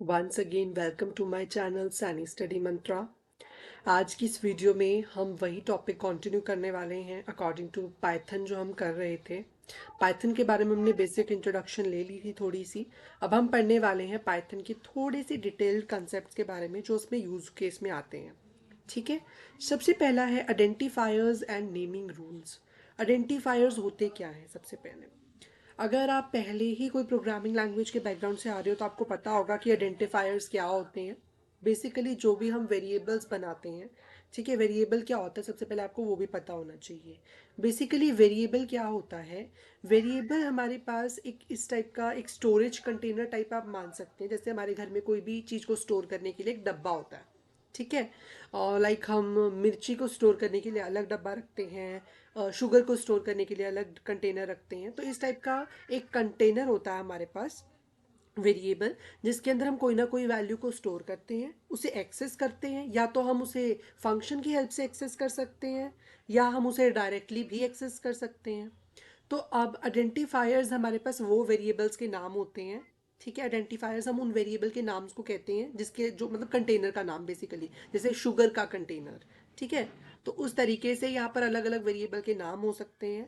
Once again welcome to my channel Saini study mantra. आज की इस वीडियो में हम वही टॉपिक कंटिन्यू करने वाले हैं अकॉर्डिंग टू पाइथन जो हम कर रहे थे। पाइथन के बारे में हमने बेसिक इंट्रोडक्शन ले ली थी थोड़ी सी। अब हम पढ़ने वाले हैं पाइथन की थोड़ी सी डिटेल्ड कंसेप्ट के बारे में जो उसमें यूज केस में आते हैं। ठीक है, सबसे पहला है identifiers and naming rules. Identifiers होते क्या हैं? सबसे पहले, अगर आप पहले ही कोई प्रोग्रामिंग लैंग्वेज के बैकग्राउंड से आ रहे हो तो आपको पता होगा कि आइडेंटिफायर्स क्या होते हैं। बेसिकली जो भी हम वेरिएबल्स बनाते हैं, ठीक है, वेरिएबल क्या होता है सबसे पहले आपको वो भी पता होना चाहिए। बेसिकली वेरिएबल क्या होता है? वेरिएबल हमारे पास एक इस टाइप का एक स्टोरेज कंटेनर टाइप आप मान सकते हैं। जैसे हमारे घर में कोई भी चीज़ को स्टोर करने के लिए एक डब्बा होता है, ठीक है। और लाइक हम मिर्ची को स्टोर करने के लिए अलग डब्बा रखते हैं, शुगर को स्टोर करने के लिए अलग कंटेनर रखते हैं। तो इस टाइप का एक कंटेनर होता है हमारे पास वेरिएबल, जिसके अंदर हम कोई ना कोई वैल्यू को स्टोर करते हैं, उसे एक्सेस करते हैं। या तो हम उसे फंक्शन की हेल्प से एक्सेस कर सकते हैं या हम उसे डायरेक्टली भी एक्सेस कर सकते हैं। तो अब आइडेंटिफायर्स हमारे पास वो वेरिएबल्स के नाम होते हैं, ठीक है। आइडेंटिफायर्स हम उन वेरिएबल के नाम को कहते हैं जिसके जो मतलब कंटेनर का नाम बेसिकली, जैसे शुगर का कंटेनर, ठीक है। तो उस तरीके से यहाँ पर अलग अलग वेरिएबल के नाम हो सकते हैं,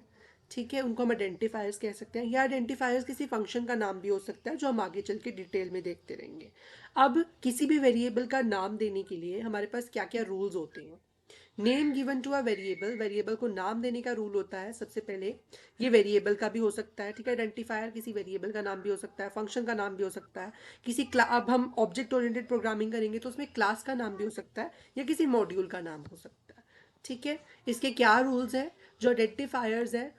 ठीक है। उनको हम आइडेंटिफायर्स कह सकते हैं या आइडेंटिफायर्स किसी फंक्शन का नाम भी हो सकता है जो हम आगे चल के डिटेल में देखते रहेंगे। अब किसी भी वेरिएबल का नाम देने के लिए हमारे पास क्या क्या रूल्स होते हैं? Name given to a variable, variable को नाम देने का रूल होता है सबसे पहले। ये वेरिएबल का भी हो सकता है, ठीक है। आइडेंटिफायर किसी वेरिएबल का नाम भी हो सकता है, फंक्शन का नाम भी हो सकता है, अब हम ऑब्जेक्ट ओरिएंटेड प्रोग्रामिंग करेंगे तो उसमें क्लास का नाम भी हो सकता है या किसी मॉड्यूल का नाम हो सकता है, ठीक है। इसके क्या रूल्स हैं? जो आइडेंटिफायर्स है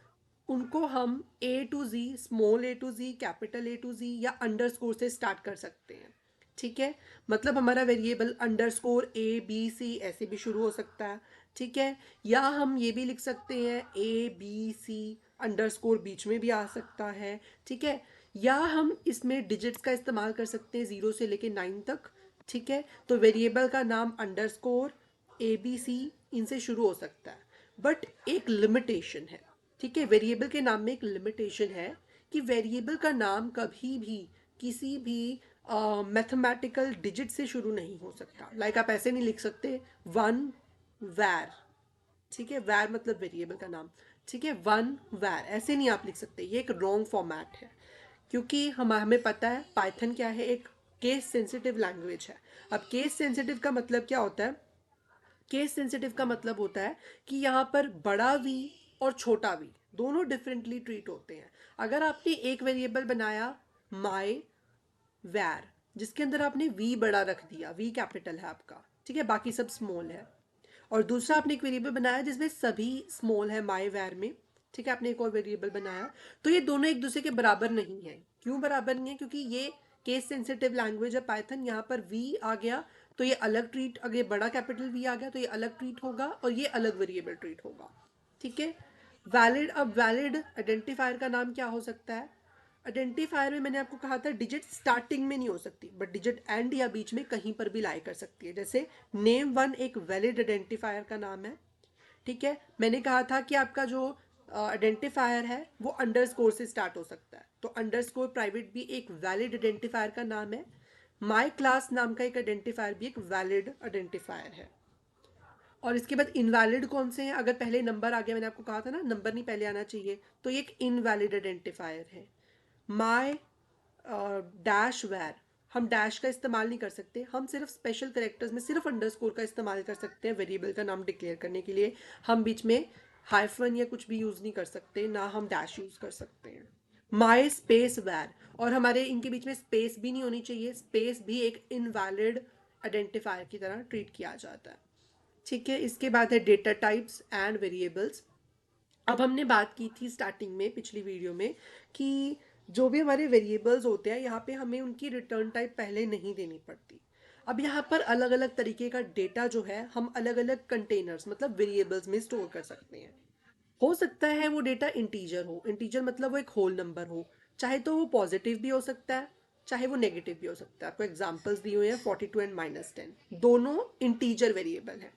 उनको हम A to G, small A to G, capital A to G या अंडरस्कोर से स्टार्ट कर सकते हैं, ठीक है। मतलब हमारा variable underscore A B C ऐसे भी शुरू हो सकता है, ठीक है। या हम ये भी लिख सकते हैं ए बी सी अंडरस्कोर बीच में भी आ सकता है, ठीक है। या हम इसमें डिजिट्स का इस्तेमाल कर सकते हैं 0 से लेके 9 तक, ठीक है। तो वेरिएबल का नाम अंडरस्कोर ए बी सी इनसे शुरू हो सकता है, बट एक लिमिटेशन है, ठीक है। वेरिएबल के नाम में एक लिमिटेशन है कि वेरिएबल का नाम कभी भी किसी भी मैथमेटिकल डिजिट से शुरू नहीं हो सकता। लाइक आप ऐसे नहीं लिख सकते वन वैर, ठीक है। वैर मतलब वेरिएबल का नाम, ठीक है। वन वैर ऐसे नहीं आप लिख सकते, ये एक रॉन्ग फॉर्मेट है। क्योंकि हमें पता है पाइथन क्या है, एक केस सेंसिटिव लैंग्वेज है। अब केस सेंसिटिव का मतलब क्या होता है? केस सेंसिटिव का मतलब होता है कि यहाँ पर बड़ा वी और छोटा वी दोनों डिफरेंटली ट्रीट होते हैं। अगर आपने एक वेरिएबल बनाया माई वैर, जिसके अंदर आपने वी बड़ा रख दिया, वी कैपिटल है आपका, ठीक है, बाकी सब स्मॉल है। और दूसरा आपने एक वेरिएबल बनाया जिसमें सभी स्मॉल है माई वैर में, ठीक है, आपने एक और वेरिएबल बनाया। तो ये दोनों एक दूसरे के बराबर नहीं है। क्यों बराबर नहीं है? क्योंकि ये केस सेंसिटिव लैंग्वेज है पाइथन। यहाँ पर वी आ गया तो ये अलग ट्रीट, अगर ये बड़ा कैपिटल वी आ गया तो ये अलग ट्रीट होगा और ये अलग वेरिएबल ट्रीट होगा, ठीक है। वैलिड, अब वैलिड आइडेंटिफायर का नाम क्या हो सकता है? आइडेंटिफायर में मैंने आपको कहा था डिजिट स्टार्टिंग में नहीं हो सकती, बट डिजिट एंड या बीच में कहीं पर भी लाई कर सकती है। जैसे नेम वन एक वैलिड आइडेंटिफायर का नाम है, ठीक है। मैंने कहा था कि आपका जो आइडेंटिफायर है वो अंडरस्कोर से स्टार्ट हो सकता है, तो अंडरस्कोर प्राइवेट भी एक वैलिड आइडेंटिफायर का नाम है। माई क्लास नाम का एक आइडेंटिफायर भी एक वैलिड आइडेंटिफायर है। और इसके बाद इनवैलिड कौन से हैं? अगर पहले नंबर आ गया, मैंने आपको कहा था ना नंबर नहीं पहले आना चाहिए, तो ये एक इनवैलिड आइडेंटिफायर है। माई डैश वैर, हम डैश का इस्तेमाल नहीं कर सकते, हम सिर्फ स्पेशल करेक्टर्स में सिर्फ अंडरस्कोर का इस्तेमाल कर सकते हैं वेरिएबल का नाम डिक्लेयर करने के लिए। हम बीच में हाइफन या कुछ भी यूज़ नहीं कर सकते, ना हम डैश यूज़ कर सकते हैं। माई स्पेस वैर, और हमारे इनके बीच में स्पेस भी नहीं होनी चाहिए, स्पेस भी एक इनवैलिड आइडेंटिफायर की तरह ट्रीट किया जाता है, ठीक है। इसके बाद है डेटा टाइप्स एंड वेरिएबल्स। अब हमने बात की थी स्टार्टिंग में पिछली वीडियो में कि जो भी हमारे वेरिएबल्स होते हैं यहाँ पे हमें उनकी रिटर्न टाइप पहले नहीं देनी पड़ती। अब यहाँ पर अलग अलग तरीके का डेटा जो है हम अलग अलग कंटेनर्स मतलब वेरिएबल्स में स्टोर कर सकते हैं। हो सकता है वो डेटा इंटीजर हो, इंटीजर मतलब वो एक होल नंबर हो, चाहे तो वो पॉजिटिव भी हो सकता है चाहे वो नेगेटिव भी हो सकता है। आपको एग्जाम्पल्स दिए हुए हैं 42 एंड -10, दोनों इंटीजर वेरिएबल हैं।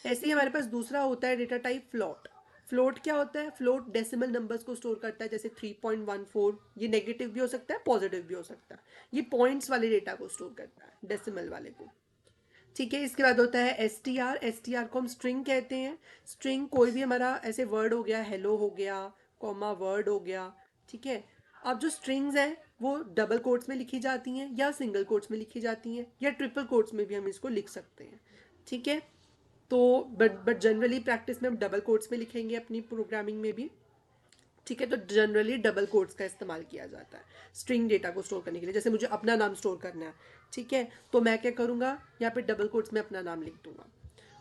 ऐसे ही हमारे पास दूसरा होता है डेटा टाइप फ्लोट। फ्लोट क्या होता है? फ्लोट डेसिमल नंबर्स को स्टोर करता है, जैसे 3.14, ये नेगेटिव भी हो सकता है, पॉजिटिव भी हो सकता है। ये पॉइंट्स वाले डेटा को स्टोर करता है, डेसिमल वाले को। ठीक है, इसके बाद होता है एसटीआर। एसटीआर को हम स्ट्रिंग कहते हैं। स्ट्रिंग कोई भी हमारा ऐसे वर्ड हो गया, हेलो हो गया, कॉमा वर्ड हो गया। ठीक है, अब जो स्ट्रिंग्स हैं वो डबल कोट्स में लिखी जाती हैं, या सिंगल कोट्स में लिखी जाती हैं, या ट्रिपल कोट्स में भी हम इसको लिख सकते हैं। ठीक है, तो बट जनरली प्रैक्टिस में हम डबल कोट्स में लिखेंगे अपनी प्रोग्रामिंग में भी। ठीक है, तो जनरली डबल कोट्स का इस्तेमाल किया जाता है स्ट्रिंग डेटा को स्टोर करने के लिए। जैसे मुझे अपना नाम स्टोर करना है, ठीक है, तो मैं क्या करूँगा, यहाँ पे डबल कोट्स में अपना नाम लिख दूंगा।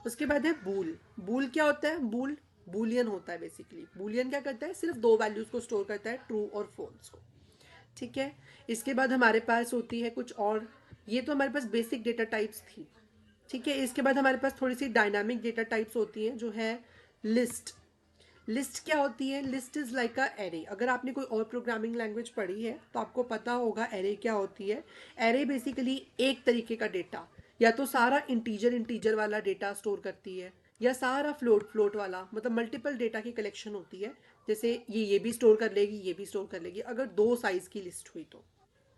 उसके बाद है बूल। बूल क्या होता है? बूल बूलियन होता है बेसिकली। बूलियन क्या करता है? सिर्फ दो वैल्यूज को स्टोर करता है, ट्रू और फॉल्स को। ठीक है, इसके बाद हमारे पास होती है कुछ और, ये तो हमारे पास बेसिक डेटा टाइप्स थी। ठीक है, इसके बाद हमारे पास थोड़ी सी डायनामिक डेटा टाइप्स होती हैं, जो है लिस्ट। लिस्ट क्या होती है? List is like a array. अगर आपने कोई और प्रोग्रामिंग लैंग्वेज पढ़ी है तो आपको पता होगा एरे क्या होती है। एरे बेसिकली एक तरीके का डेटा, या तो सारा इंटीजर इंटीजर वाला डेटा स्टोर करती है, या सारा फ्लोट फ्लोट वाला, मतलब मल्टीपल डेटा की कलेक्शन होती है। जैसे ये भी स्टोर कर लेगी, ये भी स्टोर कर लेगी, अगर दो साइज की लिस्ट हुई तो।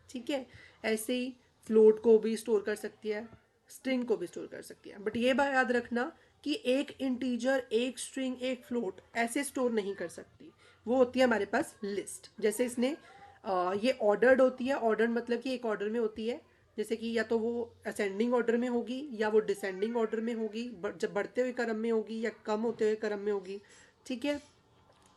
ठीक है, ऐसे ही फ्लोट को भी स्टोर कर सकती है, स्ट्रिंग को भी स्टोर कर सकती है। बट ये बात याद रखना कि एक इंटीजर, एक स्ट्रिंग, एक फ्लोट ऐसे स्टोर नहीं कर सकती। वो होती है हमारे पास लिस्ट। जैसे इसने ये ऑर्डर्ड होती है। ऑर्डर मतलब कि एक ऑर्डर में होती है, जैसे कि या तो वो असेंडिंग ऑर्डर में होगी, या वो डिसेंडिंग ऑर्डर में होगी, जब बढ़ते हुए क्रम में होगी, या कम होते हुए क्रम में होगी। ठीक है,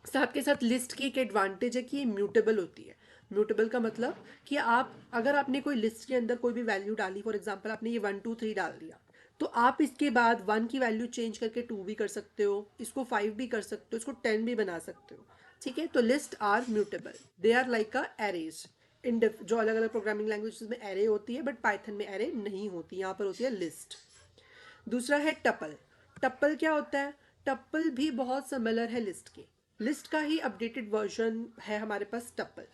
साथ के साथ लिस्ट की एक एडवांटेज है कि ये म्यूटेबल होती है। म्यूटेबल का मतलब कि आप, अगर आपने कोई लिस्ट के अंदर कोई भी वैल्यू डाली, फॉर एग्जांपल आपने ये 1 2 3 डाल दिया, तो आप इसके बाद 1 की वैल्यू चेंज करके 2 भी कर सकते हो, इसको 5 भी कर सकते हो, इसको 10 भी बना सकते हो। ठीक है, तो list are mutable, they are like a arrays. इन जो अलग अलग प्रोग्रामिंग लैंग्वेज में एरे होती है, बट पाइथन में एरे नहीं होती, यहाँ पर होती है लिस्ट। दूसरा है टपल। टप्पल क्या होता है? टप्पल भी बहुत सिमिलर है लिस्ट के। लिस्ट का ही अपडेटेड वर्जन है हमारे पास टप्पल।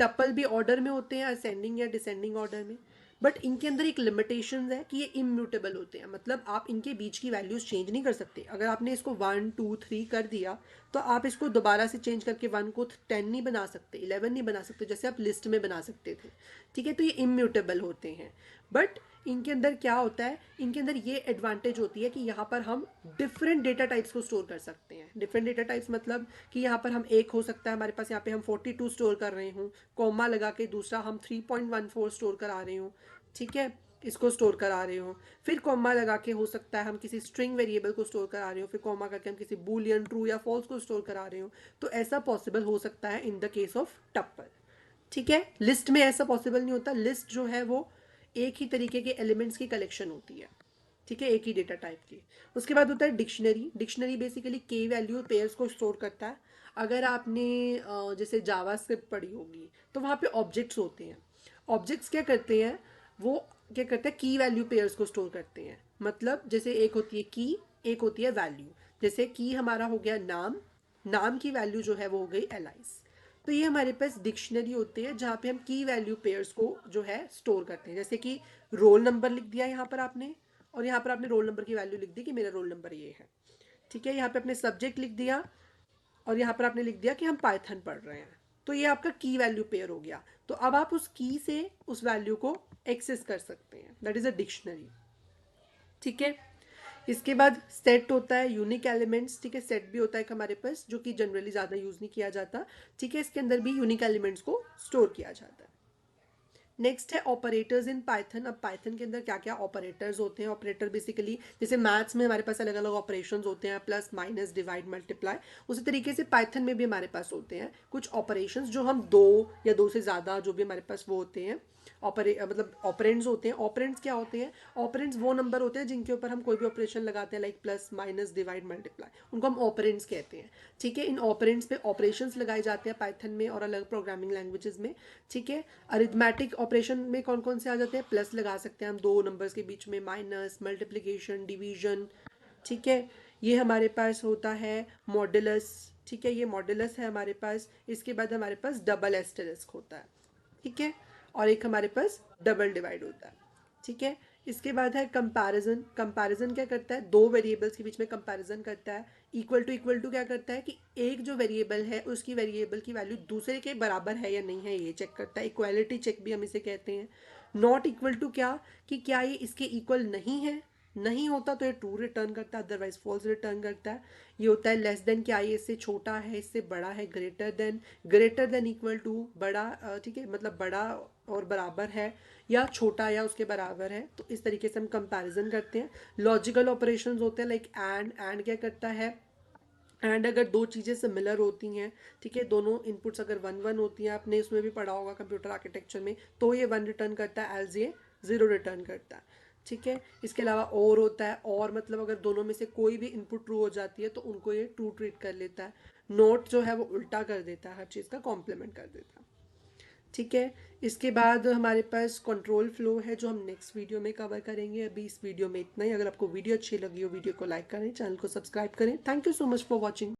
टप्पल भी ऑर्डर में होते हैं, असेंडिंग या डिसेंडिंग ऑर्डर में। बट इनके अंदर एक लिमिटेशन है कि ये इम्यूटेबल होते हैं, मतलब आप इनके बीच की वैल्यूज चेंज नहीं कर सकते। अगर आपने इसको 1 2 3 कर दिया, तो आप इसको दोबारा से चेंज करके 1 को 10 नहीं बना सकते, 11 नहीं बना सकते, जैसे आप लिस्ट में बना सकते थे। ठीक है, तो ये इम्यूटेबल होते हैं। बट इनके अंदर क्या होता है? इनके अंदर ये एडवांटेज होती है कि यहाँ पर हम डिफरेंट डेटा टाइप्स को स्टोर कर सकते हैं। डिफरेंट डेटा टाइप्स मतलब कि यहाँ पर हम एक हो सकता है हमारे पास, यहाँ पे हम 42 स्टोर कर रहे हूँ, कॉमा लगा के दूसरा हम 3.14 स्टोर करा रहे हूँ। ठीक है, इसको स्टोर करा रहे हो, फिर कॉमा लगा के हो सकता है हम किसी स्ट्रिंग वेरिएबल को स्टोर करा रहे हो, फिर कॉमा करके हम किसी बूलियन ट्रू या फॉल्स को स्टोर करा रहे हो। तो ऐसा पॉसिबल हो सकता है इन द केस ऑफ टप्पल। ठीक है, लिस्ट में ऐसा पॉसिबल नहीं होता। लिस्ट जो है वो एक ही तरीके के एलिमेंट्स की कलेक्शन होती है। ठीक है, एक ही डेटा टाइप की। उसके बाद होता है डिक्शनरी। डिक्शनरी बेसिकली की वैल्यू पेयर्स को स्टोर करता है। अगर आपने जैसे जावा स्क्रिप्ट पढ़ी होगी, तो वहाँ पे ऑब्जेक्ट्स होते हैं। ऑब्जेक्ट्स क्या करते हैं? वो क्या करते हैं? की वैल्यू पेयर्स को स्टोर करते हैं। मतलब जैसे एक होती है की, एक होती है वैल्यू। जैसे की हमारा हो गया नाम, नाम की वैल्यू जो है वो हो गई एलाइस। तो ये हमारे पास डिक्शनरी होती है, जहाँ पे हम की वैल्यू पेयर्स को जो है स्टोर करते हैं। जैसे कि रोल नंबर लिख दिया यहाँ पर आपने, और यहाँ पर आपने रोल नंबर की वैल्यू लिख दी कि मेरा रोल नंबर ये है। ठीक है, यहाँ पे अपने सब्जेक्ट लिख दिया, और यहाँ पर आपने लिख दिया कि हम पाइथन पढ़ रहे हैं। तो ये आपका की वैल्यू पेयर हो गया। तो अब आप उस की से उस वैल्यू को एक्सेस कर सकते हैं, दैट इज अ डिक्शनरी। ठीक है, इसके बाद सेट होता है, यूनिक एलिमेंट्स। ठीक है, सेट भी होता है हमारे पास, जो कि जनरली ज़्यादा यूज़ नहीं किया जाता। ठीक है, इसके अंदर भी यूनिक एलिमेंट्स को स्टोर किया जाता है। नेक्स्ट है ऑपरेटर्स इन पाइथन। अब पाइथन के अंदर क्या क्या ऑपरेटर्स होते हैं? ऑपरेटर बेसिकली जैसे मैथ्स में हमारे पास अलग अलग ऑपरेशंस होते हैं, प्लस माइनस डिवाइड मल्टीप्लाई, उसी तरीके से पाइथन में भी हमारे पास होते हैं कुछ ऑपरेशंस, जो हम दो या दो से ज़्यादा जो भी हमारे पास वो होते हैं, मतलब ऑपरेंड्स होते हैं। ऑपरेंड्स क्या होते हैं? ऑपरेंड्स वो नंबर होते हैं जिनके ऊपर हम कोई भी ऑपरेशन लगाते हैं, like plus minus divide multiply, उनको हम ऑपरेंड्स कहते हैं। ठीक है, इन ऑपरेंड्स पे ऑपरेशंस लगाए जाते हैं पाइथन में और अलग प्रोग्रामिंग लैंग्वेजेस में। ठीक है, अरिथमेटिक ऑपरेशन में कौन कौन से आ जाते हैं? प्लस लगा सकते हैं हम दो नंबर्स के बीच में, माइनस, मल्टीप्लिकेशन, डिवीजन। ठीक है, ये हमारे पास होता है मॉडुलस। ठीक है, ये मॉडुलस है हमारे पास। इसके बाद हमारे पास डबल एस्टेरिस्क होता है। ठीक है, और एक हमारे पास डबल डिवाइड होता है। ठीक है, इसके बाद है कंपैरिजन। कंपैरिजन क्या करता है? दो वेरिएबल्स के बीच में कंपैरिजन करता है। इक्वल टू क्या करता है कि एक जो वेरिएबल है उसकी वेरिएबल की वैल्यू दूसरे के बराबर है या नहीं है ये चेक करता है, इक्वालिटी चेक भी हम इसे कहते हैं। नॉट इक्वल टू क्या, कि क्या ये इसके इक्वल नहीं है, नहीं होता तो ये ट्रू रिटर्न करता है, अदरवाइज फॉल्स रिटर्न करता है। ये होता है लेस देन, क्या ये इससे छोटा है, इससे बड़ा है, ग्रेटर देन इक्वल टू, बड़ा ठीक है, मतलब बड़ा और बराबर है, या छोटा या उसके बराबर है। तो इस तरीके से हम कंपैरिजन करते हैं। लॉजिकल ऑपरेशंस होते हैं लाइक एंड क्या करता है, एंड अगर दो चीज़ें सिमिलर होती हैं, ठीक है, दोनों इनपुट्स अगर वन वन होती हैं, आपने इसमें भी पढ़ा होगा कंप्यूटर आर्किटेक्चर में, तो ये वन रिटर्न करता है, एज ये जीरो रिटर्न करता है। ठीक है, इसके अलावा और होता है, और मतलब अगर दोनों में से कोई भी इनपुट ट्रू हो जाती है तो उनको ये ट्रू ट्रीट कर लेता है। नोट जो है वो उल्टा कर देता है, हर चीज़ का कॉम्प्लीमेंट कर देता है। ठीक है, इसके बाद हमारे पास कंट्रोल फ्लो है जो हम नेक्स्ट वीडियो में कवर करेंगे। अभी इस वीडियो में इतना ही। अगर आपको वीडियो अच्छी लगी हो, वीडियो को लाइक करें, चैनल को सब्सक्राइब करें। Thank you so much for watching.